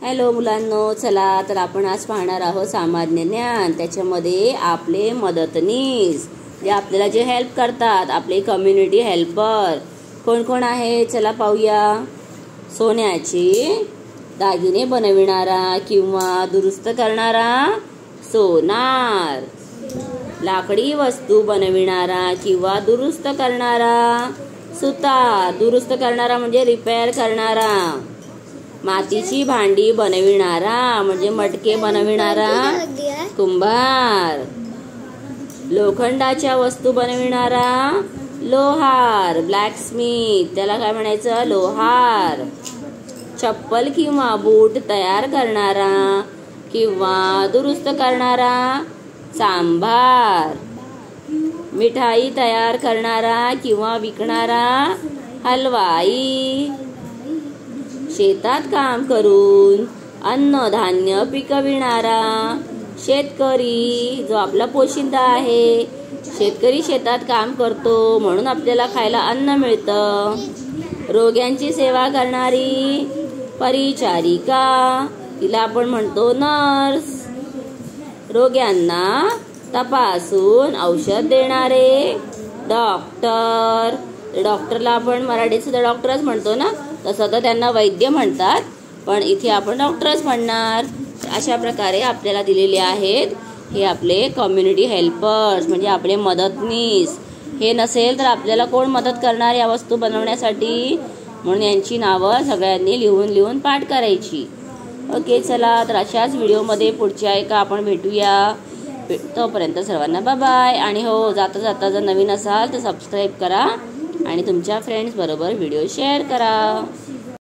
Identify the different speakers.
Speaker 1: Hello मुलांनो, चला तर आपण आज पाहणार आहोत सामान्य ज्ञान। त्याच्यामध्ये आपले मदतनीस जे आपल्याला जे हेल्प करतात, आपले कम्युनिटी हेल्पर कोण कोण आहे चला पाहूया। सोन्याचे दागिने बनविणारा किंवा दुरुस्त करणारा सोनार, लाकडी वस्तू बनविणारा किंवा दुरुस्त करणारा सुतार, दुरुस्त करणारा म्हणजे रिपेअर करणारा, मातीची भांडी बनविणारा म्हणजे मटके बनविणारा कुंभार, लोखंडाच्या वस्तू बनविणारा लोहार ब्लॅक स्मिथ, त्याला काय म्हणायचं लोहार, चप्पल किंवा बूट तयार करणारा किंवा दुरुस्त करणारा सांभार, मिठाई तयार करणारा किंवा विकणारा हलवाई, शेतात काम करून अन्नधान्य पिकविणारा शेतकरी जो आपला पोशिंदा आहे। शेतकरी शेतात काम करतो म्हणून आपल्याला खायला अन्न मिळतं। रोग्यांची सेवा करणारी परिचारिका, तिला आपण म्हणतो नर्स, रोग्यांना तपासून औषध देणारे डॉक्टर, डॉक्टरला आपण मराठीत सुद्धा डॉक्टरच म्हणतो ना, तसं तर त्यांना वैद्य म्हणतात, पण इथे आपण डॉक्टरच म्हणणार। अशा प्रकारे आपल्याला दिलेले आहेत हे आपले कम्युनिटी हेल्पर्स म्हणजे आपले मदतनीस। हे नसेल तर आपल्याला कोण मदत करणार या वस्तू बनवण्यासाठी, म्हणून यांची नावं सगळ्यांनी लिहून लिहून पाठ करायची। ओके, चला तर अशाच व्हिडिओमध्ये पुढच्या एका आपण भेटूया। तोपर्यंत सर्वांना बाय बाय। आणि हो, जाता जाता जर नवीन असाल तर सबस्क्राईब करा आणि तुमच्या फ्रेंड्स बरोबर व्हिडिओ शेअर करा।